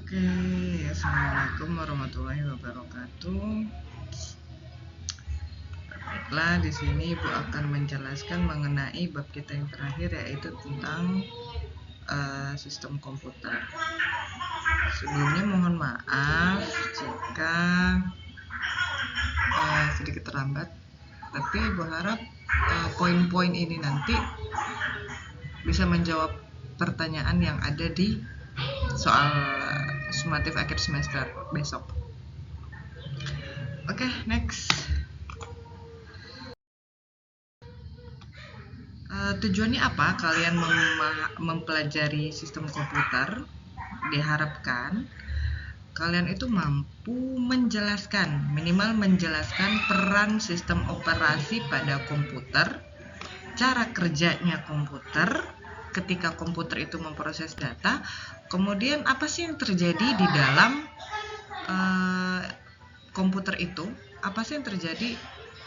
Oke, assalamualaikum warahmatullahi wabarakatuh. Baiklah, di sini Ibu akan menjelaskan mengenai bab kita yang terakhir, yaitu tentang sistem komputer. Sebelumnya mohon maaf jika sedikit terlambat, tapi Ibu harap poin-poin ini nanti bisa menjawab pertanyaan yang ada di soal sumatif akhir semester besok. Oke, next. Tujuannya apa kalian mempelajari sistem komputer? Diharapkan kalian itu mampu menjelaskan, minimal menjelaskan peran sistem operasi pada komputer, cara kerjanya komputer ketika komputer itu memproses data, kemudian apa sih yang terjadi di dalam komputer itu, apa sih yang terjadi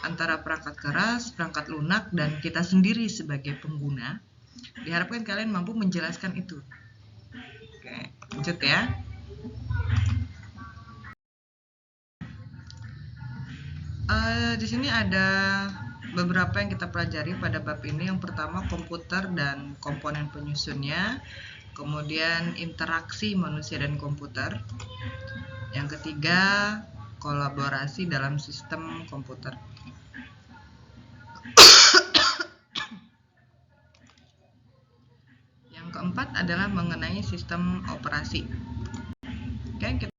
antara perangkat keras, perangkat lunak, dan kita sendiri sebagai pengguna. Diharapkan kalian mampu menjelaskan itu. Oke, lanjut ya. Di sini ada beberapa yang kita pelajari pada bab ini. Yang pertama, komputer dan komponen penyusunnya. Kemudian interaksi manusia dan komputer. Yang ketiga, kolaborasi dalam sistem komputer. Yang keempat adalah mengenai sistem operasi. Oke, kita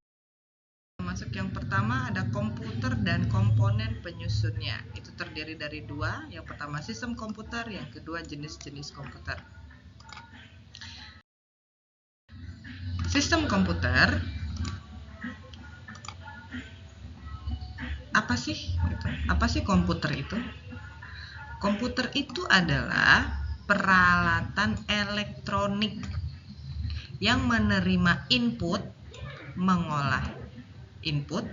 masuk yang pertama, ada komputer dan komponen penyusunnya. Itu terdiri dari dua. Yang pertama sistem komputer, yang kedua jenis-jenis komputer. Sistem komputer apa sih? Apa sih komputer itu? Komputer itu adalah peralatan elektronik yang menerima input, mengolah input,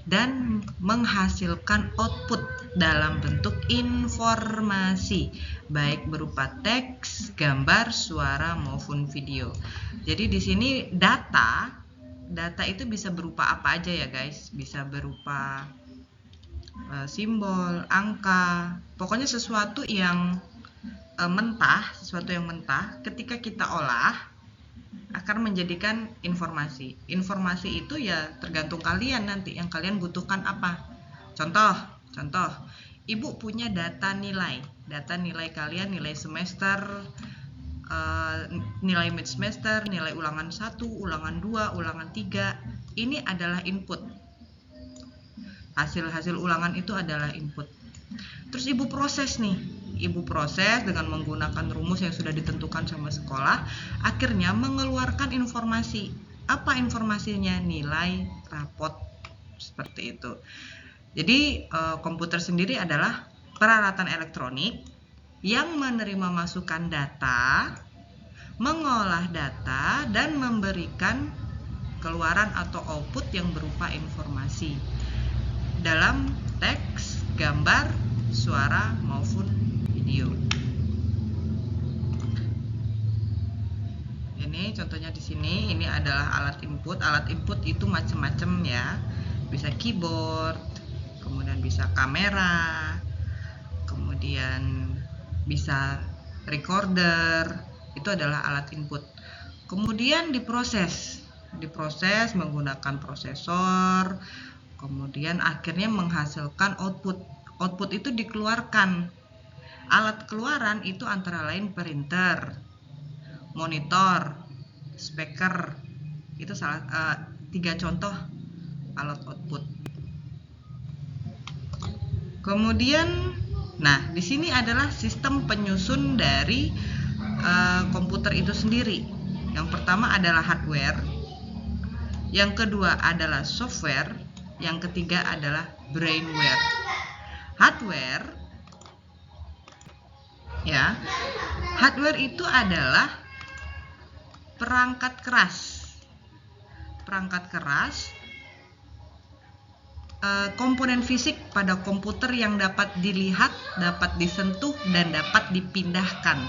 dan menghasilkan output dalam bentuk informasi, baik berupa teks, gambar, suara, maupun video. Jadi di sini data itu bisa berupa apa aja ya guys? Bisa berupa simbol, angka, pokoknya sesuatu yang mentah, ketika kita olah akan menjadikan informasi. Informasi itu ya tergantung kalian nanti yang kalian butuhkan apa. Contoh, Ibu punya data nilai kalian, nilai semester, nilai mid semester, nilai ulangan 1, ulangan 2, ulangan 3. Ini adalah input. Hasil ulangan itu adalah input. Terus Ibu proses dengan menggunakan rumus yang sudah ditentukan sama sekolah, akhirnya mengeluarkan informasi. Apa informasinya? Nilai rapot, seperti itu. Jadi komputer sendiri adalah peralatan elektronik yang menerima masukan data, mengolah data, dan memberikan keluaran atau output yang berupa informasi dalam teks, gambar, suara, maupun video. Ini contohnya di sini, ini adalah alat input. Alat input itu macam-macam ya. Bisa keyboard, kemudian bisa kamera, kemudian bisa recorder. Itu adalah alat input. Kemudian diproses menggunakan prosesor, kemudian akhirnya menghasilkan output. Output itu dikeluarkan. Alat keluaran itu antara lain printer, monitor, speaker. Itu 3 contoh alat output. Kemudian, di sini adalah sistem penyusun dari komputer itu sendiri. Yang pertama adalah hardware, yang kedua adalah software, yang ketiga adalah brainware. Hardware itu adalah perangkat keras. Komponen fisik pada komputer yang dapat dilihat, dapat disentuh, dan dapat dipindahkan.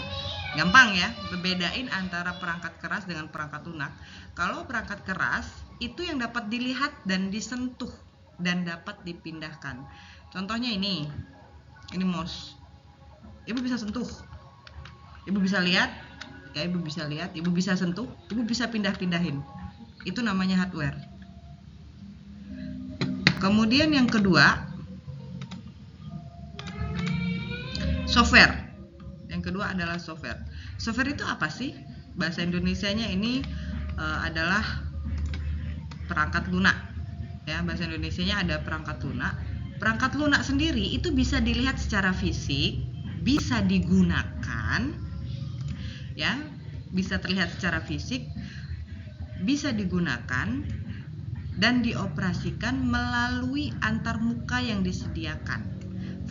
Gampang ya, bedain antara perangkat keras dengan perangkat lunak. Kalau perangkat keras itu yang dapat dilihat dan disentuh dan dapat dipindahkan. Contohnya ini mouse. Ibu bisa sentuh, ibu bisa lihat, ya ibu bisa lihat, ibu bisa sentuh, ibu bisa pindah-pindahin. Itu namanya hardware. Kemudian yang kedua, software. Yang kedua adalah software. Software itu apa sih? Bahasa Indonesianya ini adalah perangkat lunak. Ya, bahasa Indonesianya ada perangkat lunak. Perangkat lunak sendiri itu bisa dilihat secara fisik, bisa digunakan, ya, bisa terlihat secara fisik, bisa digunakan dan dioperasikan melalui antarmuka yang disediakan.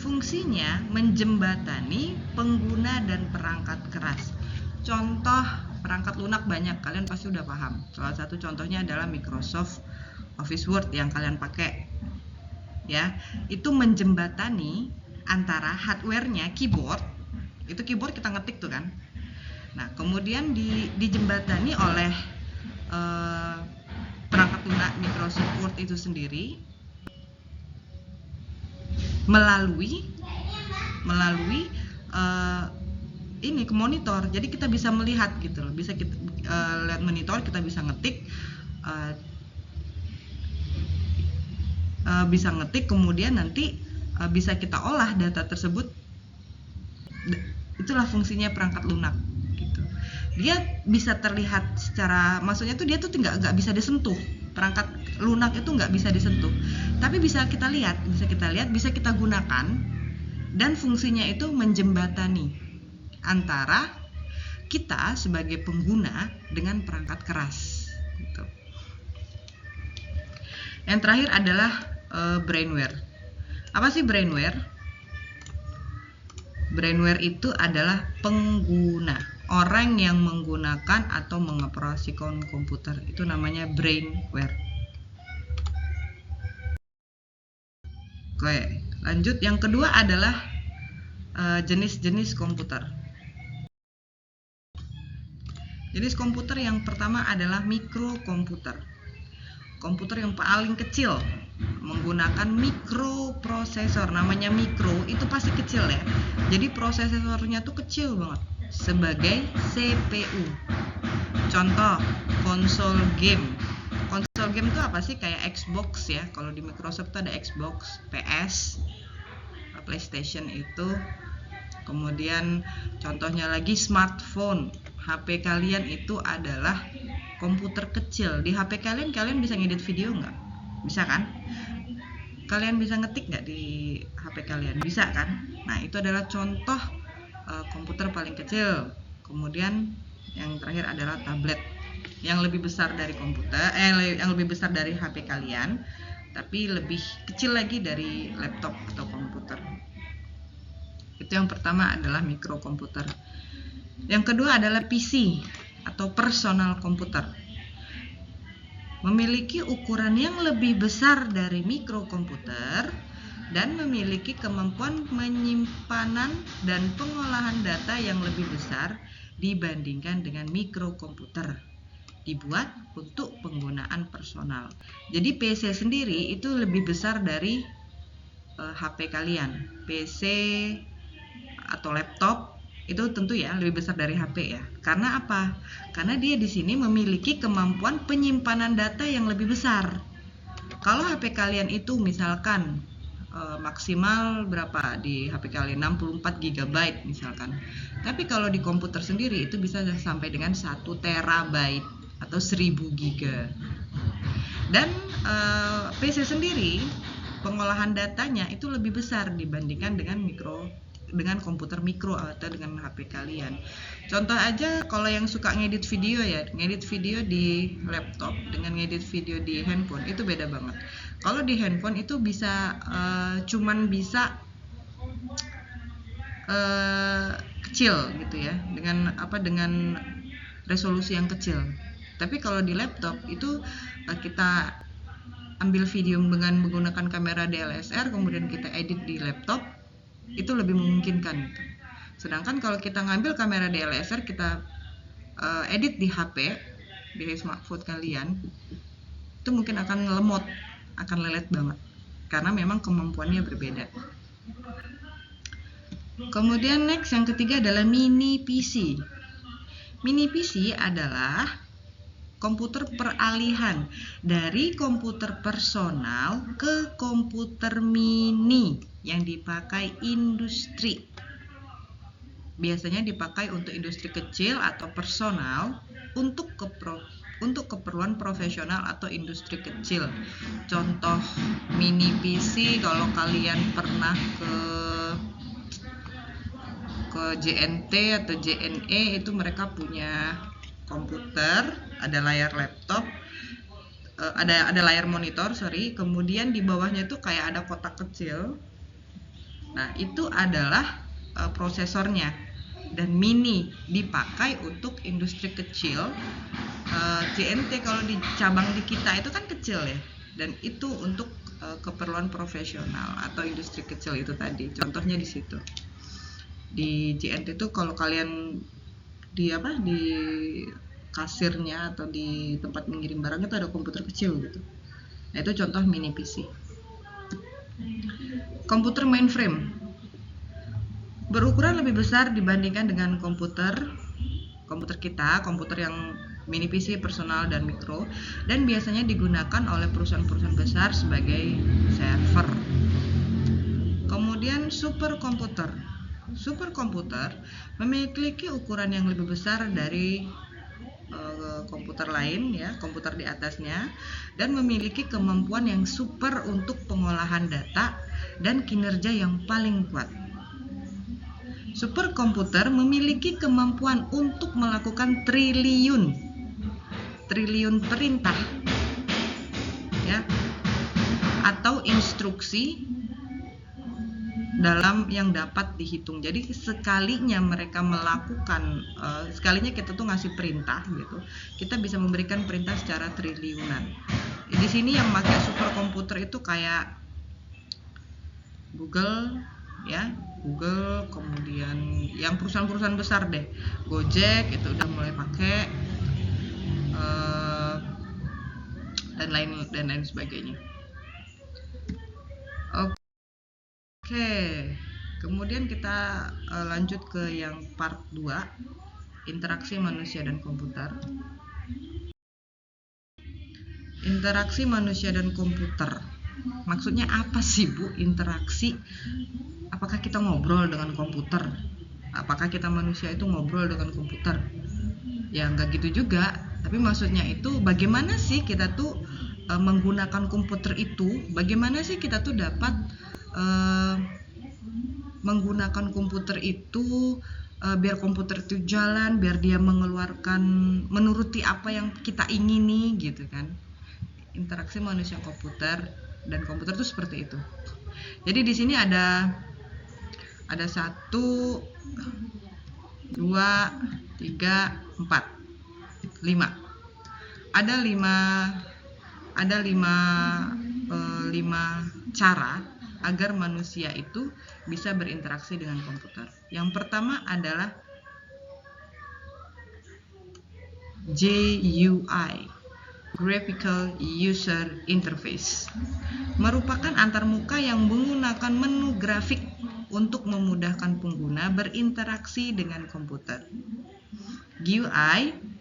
Fungsinya menjembatani pengguna dan perangkat keras. Contoh perangkat lunak banyak, kalian pasti udah paham. Salah satu contohnya adalah Microsoft Office Word yang kalian pakai. Ya, itu menjembatani antara hardware-nya, keyboard. Itu keyboard kita ngetik tuh kan. Nah, kemudian dijembatani oleh perangkat lunak Microsoft Word itu sendiri melalui ini ke monitor. Jadi kita bisa melihat gitu loh. Bisa kita lihat monitor, kita bisa ngetik, kemudian nanti bisa kita olah data tersebut. Itulah fungsinya perangkat lunak gitu. Dia bisa terlihat secara, maksudnya tuh dia tuh nggak bisa disentuh. Perangkat lunak itu nggak bisa disentuh, tapi bisa kita lihat, bisa kita gunakan, dan fungsinya itu menjembatani antara kita sebagai pengguna dengan perangkat keras gitu. Yang terakhir adalah brainware. Apa sih brainware? Brainware itu adalah pengguna, orang yang menggunakan atau mengoperasikan komputer. Itu namanya brainware. Oke, lanjut. Yang kedua adalah jenis-jenis komputer. Jenis komputer yang pertama adalah mikrokomputer. Komputer yang paling kecil menggunakan mikroprosesor. Namanya mikro itu pasti kecil ya. Jadi prosesornya tuh kecil banget, sebagai CPU. Contoh konsol game. Konsol game itu apa sih? Kayak Xbox ya. Kalau di Microsoft tuh ada Xbox, PS, PlayStation itu. Kemudian contohnya lagi smartphone. HP kalian itu adalah komputer kecil. Di HP kalian bisa ngedit video nggak? Bisa kan? Kalian bisa ngetik nggak di HP kalian? Bisa kan? Nah, itu adalah contoh komputer paling kecil. Kemudian yang terakhir adalah tablet, yang lebih besar dari komputer, yang lebih besar dari HP kalian, tapi lebih kecil lagi dari laptop atau komputer. Itu yang pertama adalah mikrokomputer. Yang kedua adalah PC atau personal komputer. Memiliki ukuran yang lebih besar dari mikrokomputer dan memiliki kemampuan penyimpanan dan pengolahan data yang lebih besar dibandingkan dengan mikrokomputer. Dibuat untuk penggunaan personal. Jadi PC sendiri itu lebih besar dari HP kalian. PC atau laptop itu tentu ya lebih besar dari HP ya. Karena apa? Karena dia di sini memiliki kemampuan penyimpanan data yang lebih besar. Kalau HP kalian itu misalkan maksimal berapa di HP kalian, 64 GB misalkan. Tapi kalau di komputer sendiri itu bisa sampai dengan 1 terabyte atau 1000 GB. Dan PC sendiri pengolahan datanya itu lebih besar dibandingkan dengan komputer mikro atau dengan HP kalian. Contoh aja kalau yang suka ngedit video ya, ngedit video di laptop dengan ngedit video di handphone itu beda banget. Kalau di handphone itu bisa cuman bisa kecil gitu ya, dengan resolusi yang kecil. Tapi kalau di laptop itu kita ambil video dengan menggunakan kamera DSLR, kemudian kita edit di laptop, itu lebih memungkinkan gitu. Sedangkan kalau kita ngambil kamera DSLR, kita edit di HP, di smartphone kalian, itu mungkin akan lemot, akan lelet banget, karena memang kemampuannya berbeda. Kemudian next, yang ketiga adalah mini PC. Mini PC adalah komputer peralihan dari komputer personal ke komputer mini yang dipakai industri. Biasanya dipakai untuk industri kecil atau personal, untuk keperluan profesional atau industri kecil. Contoh mini PC, kalau kalian pernah ke JNT atau JNE, itu mereka punya komputer, ada layar laptop, ada layar monitor, kemudian di bawahnya itu kayak ada kotak kecil. Nah, itu adalah prosesornya, dan mini dipakai untuk industri kecil. JNT kalau di cabang di kita itu kan kecil ya, dan itu untuk keperluan profesional atau industri kecil itu tadi. Contohnya di situ. Di JNT itu kalau kalian di kasirnya atau di tempat mengirim barang itu ada komputer kecil gitu. Nah, itu contoh mini PC. Komputer mainframe berukuran lebih besar dibandingkan dengan komputer kita, komputer yang mini PC, personal, dan mikro, dan biasanya digunakan oleh perusahaan-perusahaan besar sebagai server. Kemudian superkomputer. Superkomputer memiliki ukuran yang lebih besar dari komputer lain ya, komputer di atasnya, dan memiliki kemampuan yang super untuk pengolahan data dan kinerja yang paling kuat. Superkomputer memiliki kemampuan untuk melakukan triliun perintah ya, atau instruksi dalam yang dapat dihitung. Jadi sekalinya mereka melakukan, sekalinya kita tuh ngasih perintah gitu, kita bisa memberikan perintah secara triliunan. Di sini yang pakai superkomputer itu kayak Google ya, Google, kemudian yang perusahaan-perusahaan besar deh, Gojek itu udah mulai pakai, dan lain sebagainya. Oke, kemudian kita lanjut ke yang part 2, interaksi manusia dan komputer. Interaksi manusia dan komputer. Maksudnya apa sih, Bu, interaksi? Apakah kita ngobrol dengan komputer? Apakah kita manusia itu ngobrol dengan komputer? Ya nggak gitu juga, tapi maksudnya itu bagaimana sih kita tuh menggunakan komputer itu, bagaimana sih kita tuh dapat menggunakan komputer itu biar komputer itu jalan, biar dia menuruti apa yang kita ingini gitu kan. Interaksi manusia komputer dan komputer itu seperti itu. Jadi di sini ada 1, 2, 3, 4, 5. Ada 5 cara agar manusia itu bisa berinteraksi dengan komputer. Yang pertama adalah GUI, Graphical User Interface, merupakan antarmuka yang menggunakan menu grafik untuk memudahkan pengguna berinteraksi dengan komputer. GUI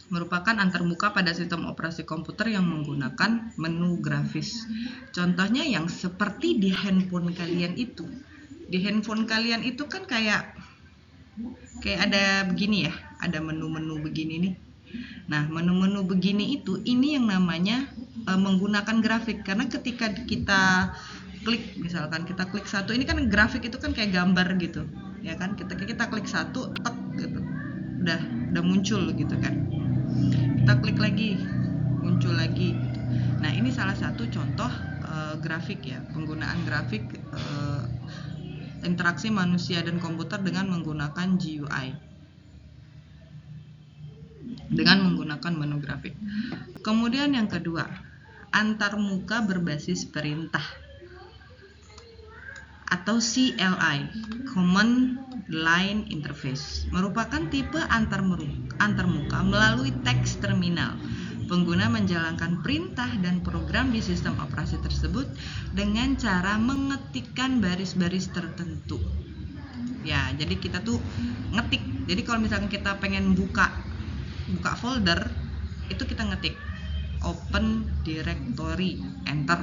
merupakan antarmuka pada sistem operasi komputer yang menggunakan menu grafis. Contohnya yang seperti di handphone kalian itu. Di handphone kalian itu kan kayak ada begini ya, ada menu-menu begini nih. Nah, menu-menu begini itu, ini yang namanya menggunakan grafik, karena ketika kita klik, misalkan kita klik satu, ini kan grafik itu kan kayak gambar gitu, ya kan? Kita klik satu, tek gitu, udah muncul gitu kan. Kita klik lagi, muncul lagi gitu. Nah, ini salah satu contoh grafik ya, penggunaan grafik, interaksi manusia dan komputer dengan menggunakan GUI, dengan menggunakan menu grafik. Kemudian yang kedua, antarmuka berbasis perintah. atau CLI, Command Line Interface, merupakan tipe antarmuka melalui teks terminal. Pengguna menjalankan perintah dan program di sistem operasi tersebut dengan cara mengetikkan baris-baris tertentu. Ya, jadi kita tuh ngetik. Jadi kalau misalkan kita pengen buka folder, itu kita ngetik open directory, enter.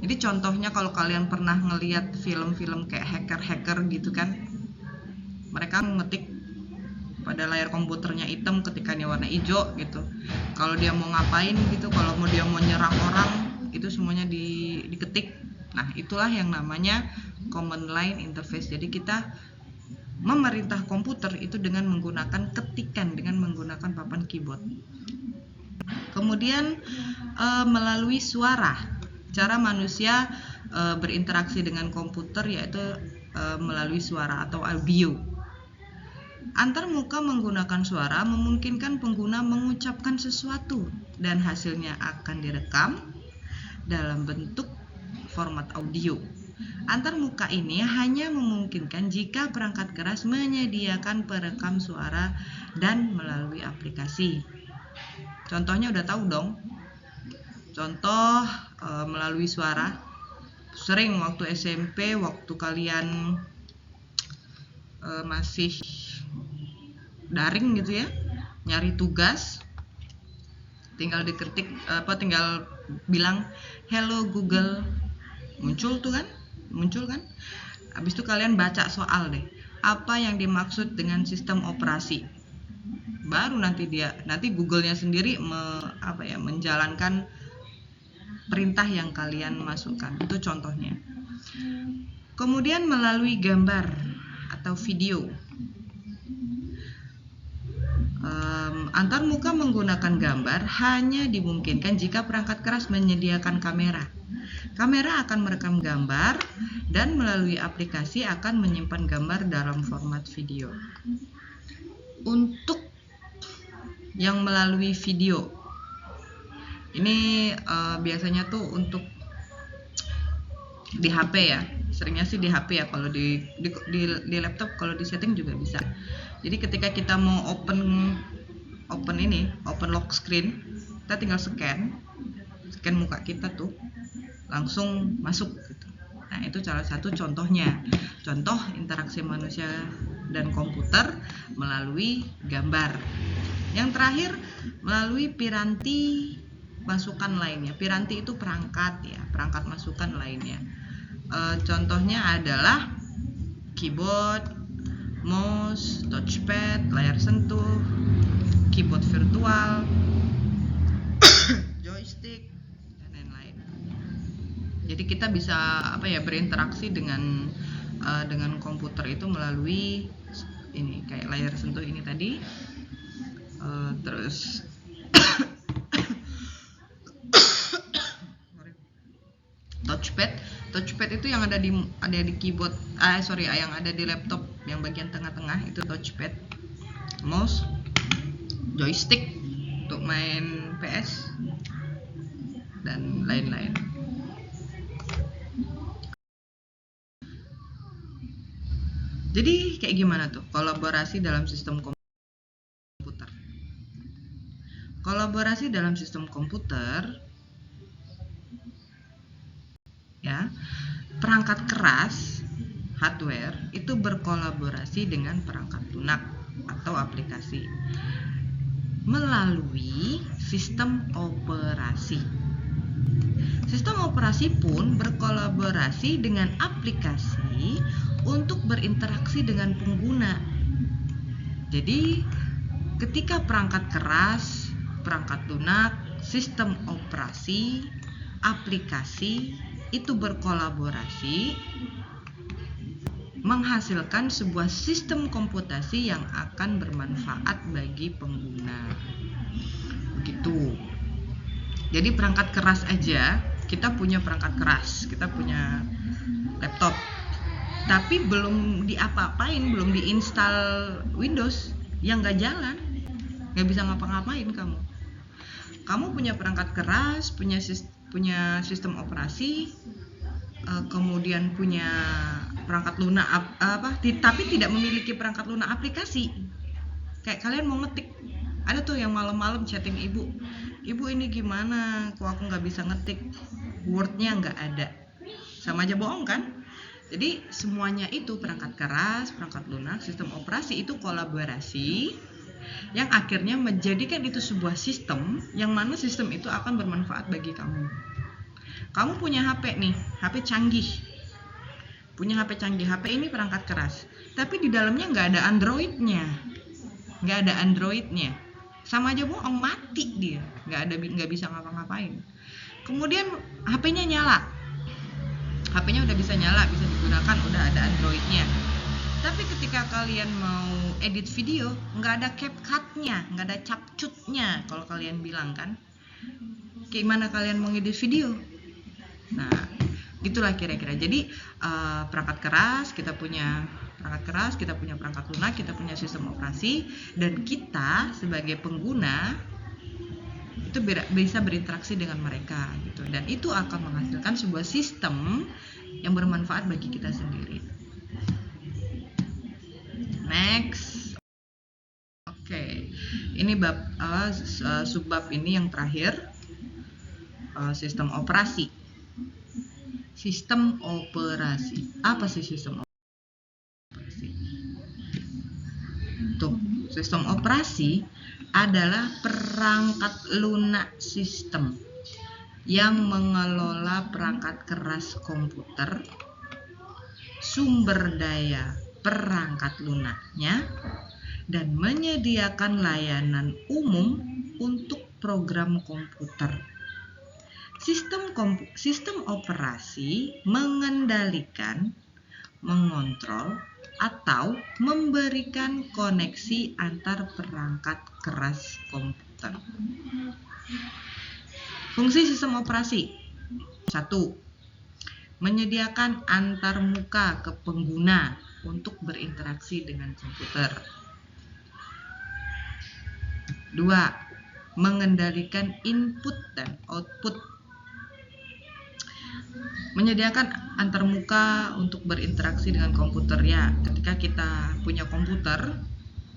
Jadi contohnya kalau kalian pernah ngelihat film-film kayak hacker gitu kan, mereka ngetik pada layar komputernya hitam, ketikannya warna hijau gitu. Kalau dia mau ngapain gitu, kalau dia mau nyerang orang, itu semuanya diketik. Nah, itulah yang namanya command line interface. Jadi kita memerintah komputer itu dengan menggunakan ketikan, dengan menggunakan papan keyboard. Kemudian melalui suara. Cara manusia berinteraksi dengan komputer yaitu melalui suara atau audio. Antarmuka menggunakan suara memungkinkan pengguna mengucapkan sesuatu dan hasilnya akan direkam dalam bentuk format audio. Antarmuka ini hanya memungkinkan jika perangkat keras menyediakan perekam suara dan melalui aplikasi. Contohnya udah tahu dong. Contoh melalui suara. Sering waktu SMP, waktu kalian masih daring gitu ya, nyari tugas, tinggal diketik tinggal bilang hello Google, muncul kan. Habis itu kalian baca soal deh, apa yang dimaksud dengan sistem operasi. Baru nanti Google-nya sendiri menjalankan perintah yang kalian masukkan. Itu contohnya. Kemudian melalui gambar atau video. Antarmuka menggunakan gambar hanya dimungkinkan jika perangkat keras menyediakan kamera. Kamera akan merekam gambar dan melalui aplikasi akan menyimpan gambar dalam format video. Untuk yang melalui video, ini biasanya tuh untuk di HP ya, seringnya sih di HP ya. Kalau di laptop, kalau di setting juga bisa. Jadi ketika kita mau open lock screen, kita tinggal scan muka kita tuh langsung masuk gitu. Nah, itu salah satu contohnya. Contoh interaksi manusia dan komputer melalui gambar. Yang terakhir melalui piranti masukan lainnya. Piranti itu perangkat ya, perangkat masukan lainnya. Contohnya adalah keyboard, mouse, touchpad, layar sentuh, keyboard virtual, joystick, dan lain-lain. Jadi kita bisa berinteraksi dengan komputer itu melalui ini, kayak layar sentuh ini tadi, terus touchpad itu yang ada di keyboard, yang ada di laptop yang bagian tengah-tengah itu touchpad, mouse, joystick untuk main PS dan lain-lain. Jadi kayak gimana tuh kolaborasi dalam sistem komputer? Kolaborasi dalam sistem komputer ya, perangkat keras hardware itu berkolaborasi dengan perangkat lunak atau aplikasi melalui sistem operasi. Sistem operasi pun berkolaborasi dengan aplikasi untuk berinteraksi dengan pengguna. Jadi ketika perangkat keras, perangkat lunak, sistem operasi, aplikasi itu berkolaborasi menghasilkan sebuah sistem komputasi yang akan bermanfaat bagi pengguna. Begitu. Jadi perangkat keras aja, kita punya perangkat keras, kita punya laptop, tapi belum diapa-apain, belum diinstal Windows, yang nggak jalan, nggak bisa ngapa-ngapain kamu. Kamu punya perangkat keras, punya sistem operasi, kemudian punya perangkat lunak tapi tidak memiliki perangkat lunak aplikasi. Kayak kalian mau ngetik, ada tuh yang malam-malam chatting ibu ini gimana, kok aku nggak bisa ngetik, wordnya nggak ada, sama aja bohong kan? Jadi semuanya itu perangkat keras, perangkat lunak, sistem operasi itu kolaborasi yang akhirnya menjadikan itu sebuah sistem yang mana sistem itu akan bermanfaat bagi kamu. Kamu punya HP nih, HP canggih, HP ini perangkat keras, tapi di dalamnya nggak ada Androidnya, sama aja bohong, mati dia, nggak bisa ngapa-ngapain. Kemudian HP-nya udah bisa nyala, bisa digunakan, udah ada Androidnya. Tapi ketika kalian mau edit video, nggak ada CapCut-nya, nggak ada capcutnya kalau kalian bilang kan. Gimana kalian mau edit video? Nah, gitulah kira-kira. Jadi perangkat keras, kita punya perangkat lunak, kita punya sistem operasi, dan kita sebagai pengguna itu bisa berinteraksi dengan mereka gitu, dan itu akan menghasilkan sebuah sistem yang bermanfaat bagi kita sendiri. Next. Oke. Ini subbab ini yang terakhir, sistem operasi. Sistem operasi. Apa sih sistem operasi? Sistem operasi adalah perangkat lunak sistem yang mengelola perangkat keras komputer, sumber daya perangkat lunaknya, dan menyediakan layanan umum untuk program komputer. Sistem operasi mengendalikan, mengontrol, atau memberikan koneksi antar perangkat keras komputer. Fungsi sistem operasi: 1. Menyediakan antarmuka ke pengguna untuk berinteraksi dengan komputer. 2. Mengendalikan input dan output. Menyediakan antarmuka untuk berinteraksi dengan komputer, ya. Ketika kita punya komputer,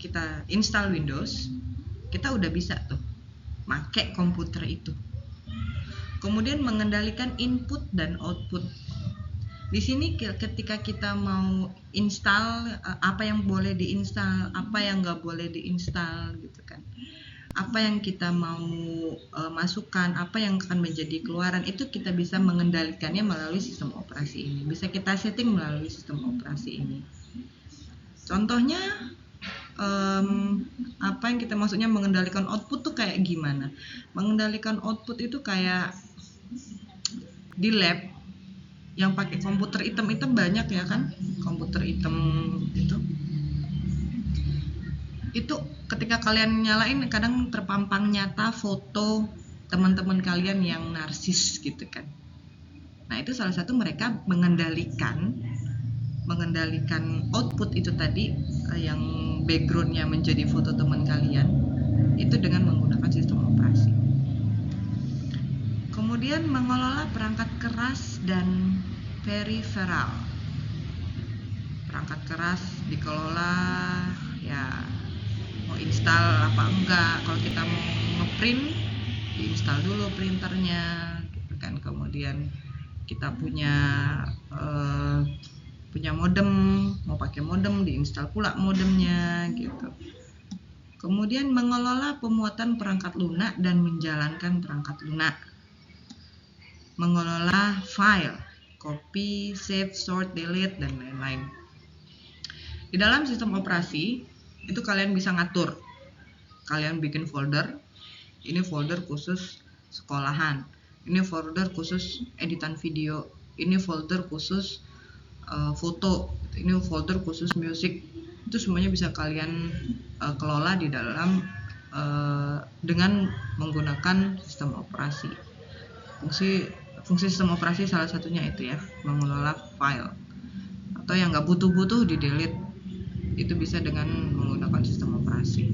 kita install Windows, kita udah bisa tuh pakai komputer itu. Kemudian mengendalikan input dan output. Di sini ketika kita mau install, apa yang boleh diinstal, apa yang nggak boleh diinstal gitu kan. Apa yang kita mau masukkan, apa yang akan menjadi keluaran, itu kita bisa mengendalikannya melalui sistem operasi ini. Bisa kita setting melalui sistem operasi ini. Contohnya, apa yang kita maksudnya mengendalikan output tuh kayak gimana? Mengendalikan output itu kayak di lab yang pakai komputer hitam-hitam banyak ya kan, komputer hitam itu ketika kalian nyalain kadang terpampang nyata foto teman-teman kalian yang narsis gitu kan. Nah, itu salah satu mereka mengendalikan output itu tadi, yang backgroundnya menjadi foto teman kalian, itu dengan menggunakan sistem operasi. Kemudian mengelola perangkat keras dan periferal. Perangkat keras dikelola, ya mau install apa enggak. Kalau kita mau ngeprint, diinstal dulu printernya gitu kan. Kemudian kita punya modem, mau pakai modem, diinstal pula modemnya gitu. Kemudian mengelola pemuatan perangkat lunak dan menjalankan perangkat lunak. Mengelola file, copy, save, sort, delete, dan lain-lain. Di dalam sistem operasi itu kalian bisa ngatur. Kalian bikin folder, ini folder khusus sekolahan, ini folder khusus editan video, ini folder khusus foto, ini folder khusus musik. Itu semuanya bisa kalian kelola di dalam dengan menggunakan sistem operasi. Fungsi sistem operasi salah satunya itu ya, mengelola file. Atau yang nggak butuh-butuh di delete, itu bisa dengan menggunakan sistem operasi.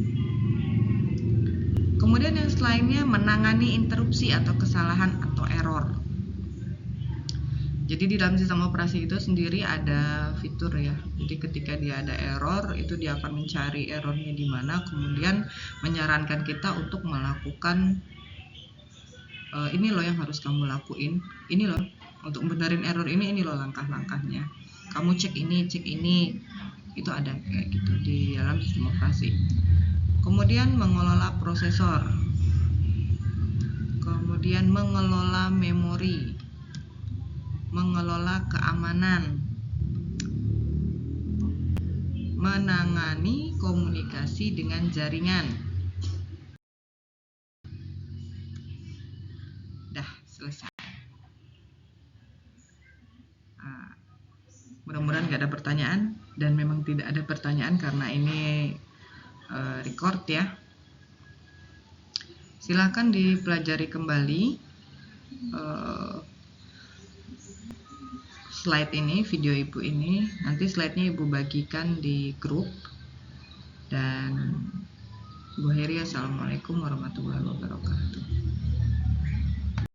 Kemudian yang selainnya menangani interupsi atau kesalahan atau error. Jadi di dalam sistem operasi itu sendiri ada fitur ya. Jadi ketika dia ada error, itu dia akan mencari errornya di mana, kemudian menyarankan kita untuk melakukan ini loh yang harus kamu lakuin. Ini loh untuk benerin error ini loh langkah-langkahnya. Kamu cek ini. Itu ada kayak gitu di dalam sistem operasi. Kemudian mengelola prosesor. Kemudian mengelola memori. Mengelola keamanan, menangani komunikasi dengan jaringan. Dah selesai. Mudah-mudahan gak ada pertanyaan, dan memang tidak ada pertanyaan karena ini record ya. Silahkan dipelajari kembali slide ini, video ibu ini. Nanti slide-nya ibu bagikan di grup. Dan Bu Heri, assalamualaikum warahmatullahi wabarakatuh.